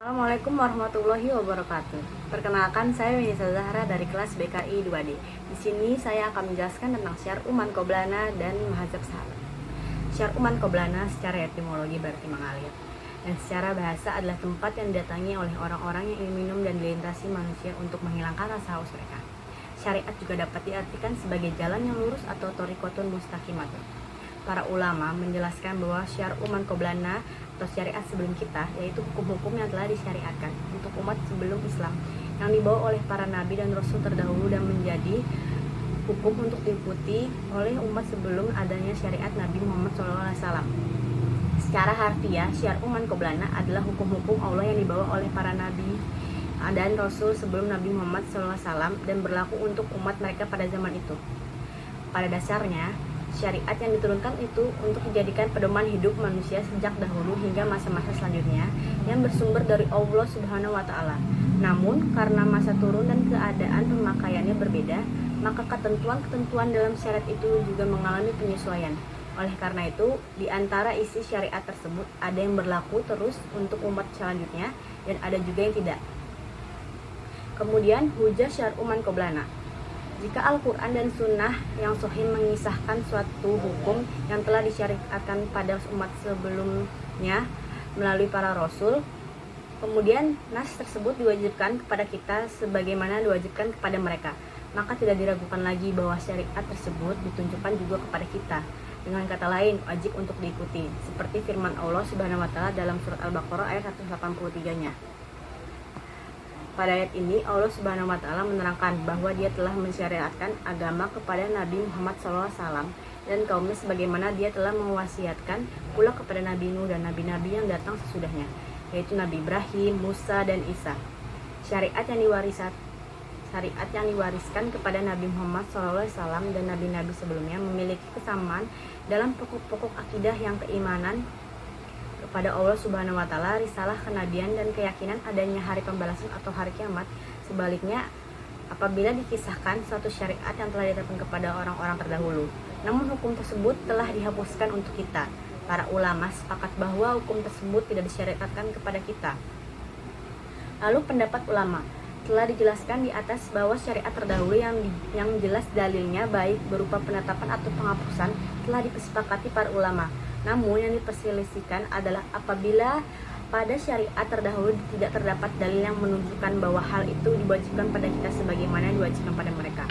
Assalamualaikum warahmatullahi wabarakatuh. Perkenalkan, saya Wenisa Zahra dari kelas BKI 2D. Di sini saya akan menjelaskan tentang syiar Uman Qoblana dan Mahadzab Sahabat. Syiar Uman Qoblana secara etimologi berarti mengalir, dan secara bahasa adalah tempat yang didatangi oleh orang-orang yang ingin minum dan dilintasi manusia untuk menghilangkan rasa haus mereka. Syariat juga dapat diartikan sebagai jalan yang lurus atau thoriqotun mustaqimatun. Para ulama menjelaskan bahwa syiar Uman Qoblana atau syariat sebelum kita, yaitu hukum-hukum yang telah disyariatkan untuk umat sebelum Islam yang dibawa oleh para nabi dan rasul terdahulu dan menjadi hukum untuk diikuti oleh umat sebelum adanya syariat Nabi Muhammad SAW. Secara harfiah, syiar Uman Qoblana adalah hukum-hukum Allah yang dibawa oleh para nabi dan rasul sebelum Nabi Muhammad SAW dan berlaku untuk umat mereka pada zaman itu. Pada dasarnya, syariat yang diturunkan itu untuk dijadikan pedoman hidup manusia sejak dahulu hingga masa-masa selanjutnya yang bersumber dari Allah Subhanahu wa Ta'ala. Namun, karena masa turun dan keadaan pemakaiannya berbeda, maka ketentuan-ketentuan dalam syariat itu juga mengalami penyesuaian. Oleh karena itu, di antara isi syariat tersebut ada yang berlaku terus untuk umat selanjutnya dan ada juga yang tidak. Kemudian, hujah syiar Uman Qoblana. Jika Al-Quran dan Sunnah yang sahih mengisahkan suatu hukum yang telah disyariatkan pada umat sebelumnya melalui para rasul, kemudian nas tersebut diwajibkan kepada kita sebagaimana diwajibkan kepada mereka, maka tidak diragukan lagi bahwa syariat tersebut ditunjukkan juga kepada kita. Dengan kata lain, wajib untuk diikuti, seperti firman Allah Subhanahu wa Ta'ala dalam surat Al-Baqarah ayat 183-nya. Pada ayat ini, Allah Subhanahu wa Ta'ala menerangkan bahwa Dia telah mensyariatkan agama kepada Nabi Muhammad SAW dan kaumnya sebagaimana Dia telah mewasiatkan pula kepada Nabi Nuh dan nabi-nabi yang datang sesudahnya, yaitu Nabi Ibrahim, Musa, dan Isa. Syariat yang diwariskan kepada Nabi Muhammad SAW dan nabi-nabi sebelumnya memiliki kesamaan dalam pokok-pokok akidah yang keimanan kepada Allah Subhanahu wa Ta'ala, risalah kenabian, dan keyakinan adanya hari pembalasan atau hari kiamat. Sebaliknya, apabila dikisahkan suatu syariat yang telah diterapkan kepada orang-orang terdahulu, namun hukum tersebut telah dihapuskan untuk kita, para ulama sepakat bahwa hukum tersebut tidak disyariatkan kepada kita. Lalu pendapat ulama telah dijelaskan di atas bahwa syariat terdahulu yang jelas dalilnya baik berupa penetapan atau penghapusan telah disepakati para ulama. Namun yang diperselisihkan adalah apabila pada syariat terdahulu tidak terdapat dalil yang menunjukkan bahwa hal itu diwajibkan pada kita sebagaimana diwajibkan pada mereka.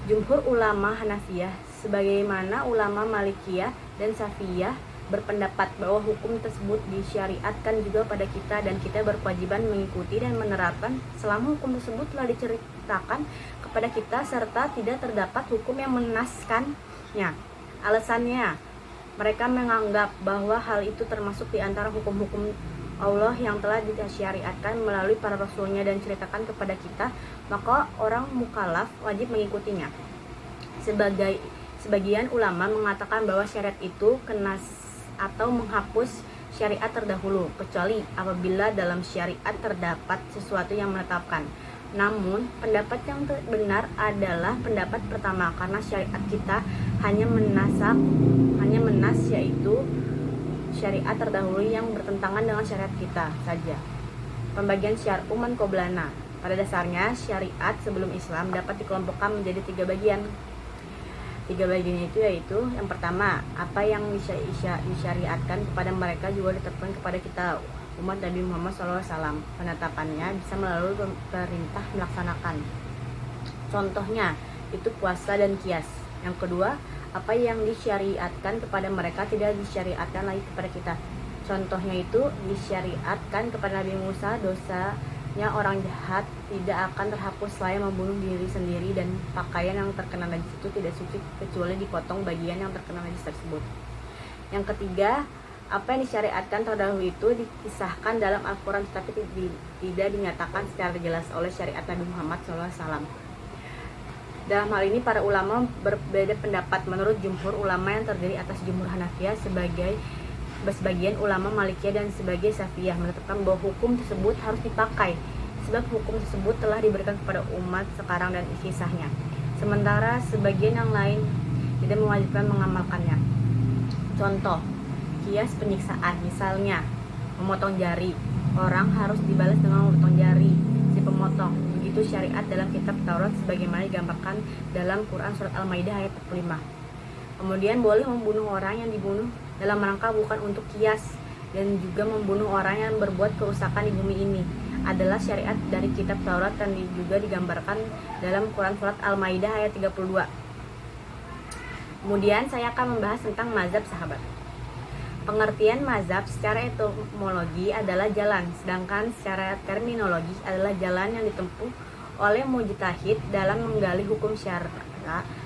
Jumhur ulama Hanafiyah sebagaimana ulama Malikiyah dan Syafiyah berpendapat bahwa hukum tersebut disyariatkan juga pada kita dan kita berkewajiban mengikuti dan menerapkan selama hukum tersebut telah diceritakan kepada kita serta tidak terdapat hukum yang menaskannya. Alasannya, mereka menganggap bahwa hal itu termasuk di antara hukum-hukum Allah yang telah disyariatkan melalui para rasulnya dan ceritakan kepada kita, maka orang mukallaf wajib mengikutinya. Sebagian ulama mengatakan bahwa syariat itu kena atau menghapus syariat terdahulu, kecuali apabila dalam syariat terdapat sesuatu yang menetapkan. Namun, pendapat yang benar adalah pendapat pertama, karena syariat kita hanya menas yaitu syariat terdahulu yang bertentangan dengan syariat kita saja. Pembagian syiar Uman Qoblana. Pada dasarnya, syariat sebelum Islam dapat dikelompokkan menjadi 3 bagian. 3 bagian itu yaitu, yang pertama, apa yang disyariatkan kepada mereka juga ditetapkan kepada kita, umat Nabi Muhammad SAW. Penetapannya bisa melalui perintah melaksanakan. Contohnya, itu puasa dan qiyas. Yang kedua, apa yang disyariatkan kepada mereka tidak disyariatkan lagi kepada kita. Contohnya itu, disyariatkan kepada Nabi Musa, dosanya orang jahat tidak akan terhapus selain membunuh diri sendiri, dan pakaian yang terkena najis itu tidak suci kecuali dipotong bagian yang terkena najis tersebut. Yang ketiga, apa yang disyariatkan terdahulu itu dikisahkan dalam Al-Quran tetapi tidak dinyatakan secara jelas oleh syariat Nabi Muhammad SAW. Dalam hal ini para ulama berbeda pendapat. Menurut jumhur ulama yang terdiri atas jumhur Hanafiyah, sebagian ulama Malikiyah dan sebagai Syafiyah menetapkan bahwa hukum tersebut harus dipakai sebab hukum tersebut telah diberikan kepada umat sekarang dan kisahnya. Sementara sebagian yang lain tidak mewajibkan mengamalkannya. Contoh, qiyas penyiksaan, misalnya memotong jari. Orang harus dibalas dengan memotong jari si pemotong. Begitu syariat dalam kitab Taurat sebagaimana digambarkan dalam Quran surat Al-Maidah ayat 45. Kemudian boleh membunuh orang yang dibunuh dalam rangka bukan untuk kias, dan juga membunuh orang yang berbuat kerusakan di bumi ini adalah syariat dari kitab Taurat dan juga digambarkan dalam Quran surat Al-Maidah ayat 32. Kemudian saya akan membahas tentang mazhab sahabat. Pengertian mazhab secara etimologi adalah jalan, sedangkan secara terminologi adalah jalan yang ditempuh oleh mujtahid dalam menggali hukum syara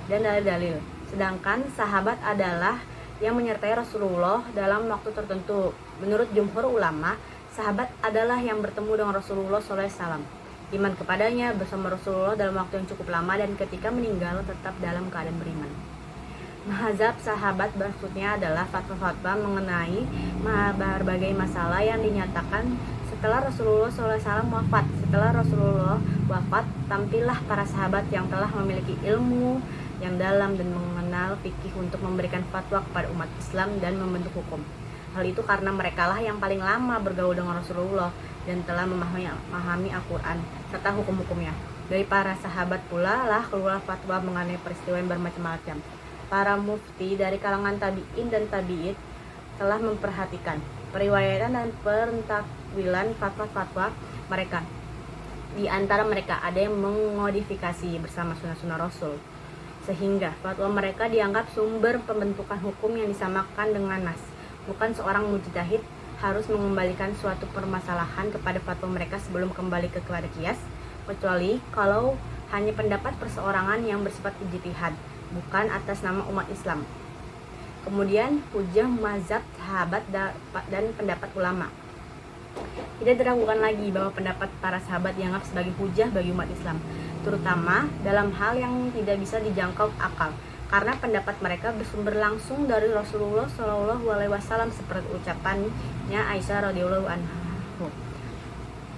dan dalil-dalil. Sedangkan sahabat adalah yang menyertai Rasulullah dalam waktu tertentu. Menurut jumhur ulama, sahabat adalah yang bertemu dengan Rasulullah SAW, iman kepadanya bersama Rasulullah dalam waktu yang cukup lama, dan ketika meninggal tetap dalam keadaan beriman. Mazhab sahabat maksudnya adalah fatwa-fatwa mengenai berbagai masalah yang dinyatakan setelah Rasulullah SAW wafat. Setelah Rasulullah wafat, tampillah para sahabat yang telah memiliki ilmu yang dalam dan mengenal fikih untuk memberikan fatwa kepada umat Islam dan membentuk hukum. Hal itu karena merekalah yang paling lama bergaul dengan Rasulullah dan telah memahami Al-Quran serta hukum-hukumnya. Dari para sahabat pula lah keluar fatwa mengenai peristiwa yang bermacam-macam. Para mufti dari kalangan tabi'in dan tabi'id telah memperhatikan periwayatan dan pentakwilan fatwa-fatwa mereka. Di antara mereka ada yang memodifikasi bersama sunnah-sunnah Rasul, sehingga fatwa mereka dianggap sumber pembentukan hukum yang disamakan dengan nas. Bukan seorang mujtahid harus mengembalikan suatu permasalahan kepada fatwa mereka sebelum kembali kepada qiyas, kecuali kalau hanya pendapat perseorangan yang bersifat ijtihad, bukan atas nama umat Islam. Kemudian hujah mazhab sahabat dan pendapat ulama. Tidak diragukan lagi bahwa pendapat para sahabat dianggap sebagai hujah bagi umat Islam, terutama dalam hal yang tidak bisa dijangkau akal, karena pendapat mereka bersumber langsung dari Rasulullah SAW, seperti ucapannya Aisyah radhiyallahu anha.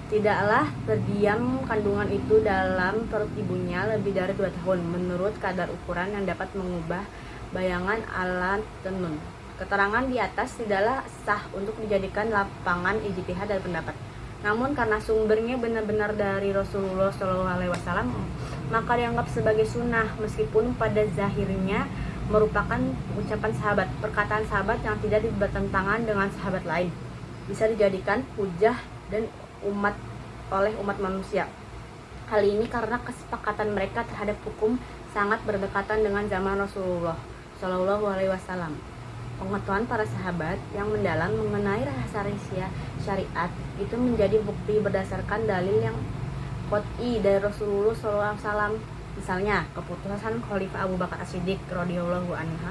Tidaklah terdiam kandungan itu dalam perut ibunya lebih dari 2 tahun, menurut kadar ukuran yang dapat mengubah bayangan ala tenun. Keterangan di atas tidaklah sah untuk dijadikan lapangan ijtihad dan pendapat. Namun karena sumbernya benar-benar dari Rasulullah SAW, maka dianggap sebagai sunnah, meskipun pada zahirnya merupakan ucapan sahabat. Perkataan sahabat yang tidak bertentangan dengan sahabat lain bisa dijadikan hujah dan oleh umat manusia. Hal ini karena kesepakatan mereka terhadap hukum sangat berdekatan dengan zaman Rasulullah SAW. Pengetahuan para sahabat yang mendalam mengenai rahasia syariat itu menjadi bukti berdasarkan dalil yang qot'i dari Rasulullah SAW. Misalnya keputusan Khalifah Abu Bakar As-Siddiq radhiyallahu anhu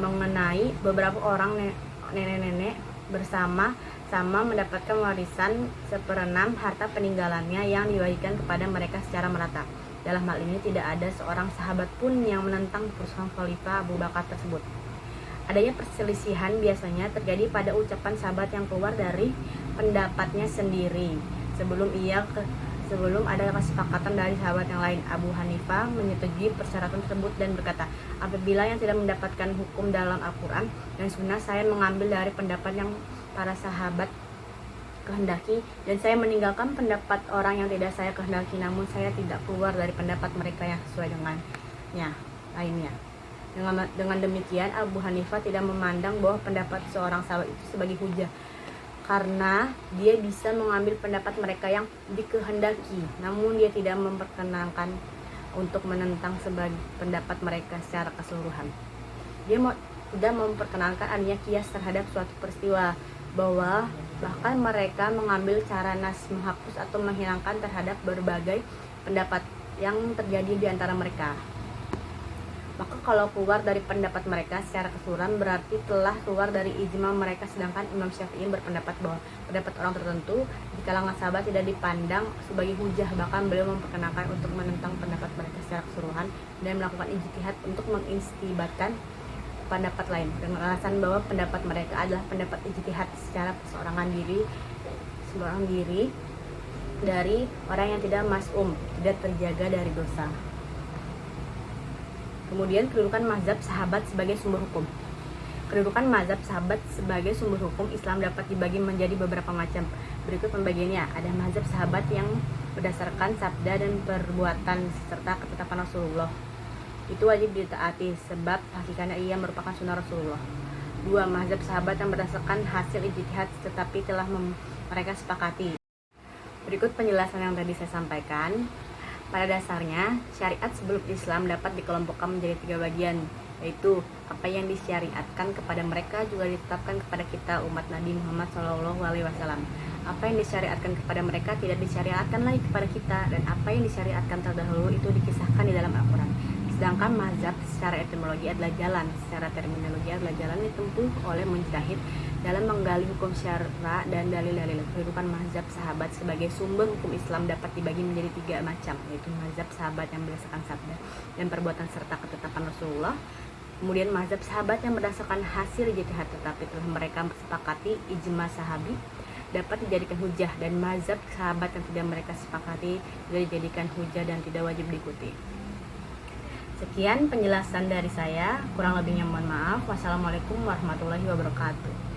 mengenai beberapa orang nenek-nenek bersama-sama mendapatkan warisan 1/6 harta peninggalannya yang diwajibkan kepada mereka secara merata. Dalam hal ini tidak ada seorang sahabat pun yang menentang keputusan Khalifah Abu Bakar tersebut. Adanya perselisihan biasanya terjadi pada ucapan sahabat yang keluar dari pendapatnya sendiri sebelum ada kesepakatan dari sahabat yang lain. Abu Hanifah menyetujui persyaratan tersebut dan berkata, apabila yang tidak mendapatkan hukum dalam Al-Quran dan Sunnah, saya mengambil dari pendapat yang para sahabat kehendaki, dan saya meninggalkan pendapat orang yang tidak saya kehendaki, namun saya tidak keluar dari pendapat mereka yang sesuai dengannya lainnya. Dengan demikian, Abu Hanifah tidak memandang bahwa pendapat seorang sahabat itu sebagai hujah, karena dia bisa mengambil pendapat mereka yang dikehendaki, namun dia tidak memperkenankan untuk menentang sebagai pendapat mereka secara keseluruhan. Dia tidak memperkenankan adanya kias terhadap suatu peristiwa, bahwa bahkan mereka mengambil cara nas menghapus atau menghilangkan terhadap berbagai pendapat yang terjadi di antara mereka. Maka kalau keluar dari pendapat mereka secara keseluruhan berarti telah keluar dari ijma mereka, sedangkan Imam Syafi'i berpendapat bahwa pendapat orang tertentu di kalangan sahabat tidak dipandang sebagai hujah, bahkan beliau memperkenalkan untuk menentang pendapat mereka secara keseluruhan dan melakukan ijtihad untuk mengistibatkan pendapat lain dengan alasan bahwa pendapat mereka adalah pendapat ijtihad secara seorang diri dari orang yang tidak mas'um, tidak terjaga dari dosa. Kemudian kedudukan mazhab sahabat sebagai sumber hukum. Kedudukan mazhab sahabat sebagai sumber hukum Islam dapat dibagi menjadi beberapa macam. Berikut pembagiannya. Ada mazhab sahabat yang berdasarkan sabda dan perbuatan serta ketetapan Rasulullah. Itu wajib ditaati sebab hakikatnya ia merupakan sunnah Rasulullah. 2. Mazhab sahabat yang berdasarkan hasil ijtihad tetapi telah mereka sepakati. Berikut penjelasan yang tadi saya sampaikan. Pada dasarnya, syariat sebelum Islam dapat dikelompokkan menjadi 3 bagian, yaitu apa yang disyariatkan kepada mereka juga ditetapkan kepada kita umat Nabi Muhammad SAW. Apa yang disyariatkan kepada mereka tidak disyariatkan lagi kepada kita, dan apa yang disyariatkan terdahulu itu dikisahkan di dalam Al-Quran. Sedangkan mazhab secara etimologi adalah jalan, secara terminologi adalah jalan ditempuh oleh mujtahid dalam menggali hukum syara dan dalil-dalil. Kedudukan mazhab sahabat sebagai sumber hukum Islam dapat dibagi menjadi 3 macam, yaitu mazhab sahabat yang berdasarkan sabda dan perbuatan serta ketetapan Rasulullah. Kemudian mazhab sahabat yang berdasarkan hasil ijtihad tetapi telah mereka sepakati ijma sahabi dapat dijadikan hujah, dan mazhab sahabat yang tidak mereka sepakati tidak dijadikan hujah dan tidak wajib diikuti. Sekian penjelasan dari saya, kurang lebihnya mohon maaf. Wassalamualaikum warahmatullahi wabarakatuh.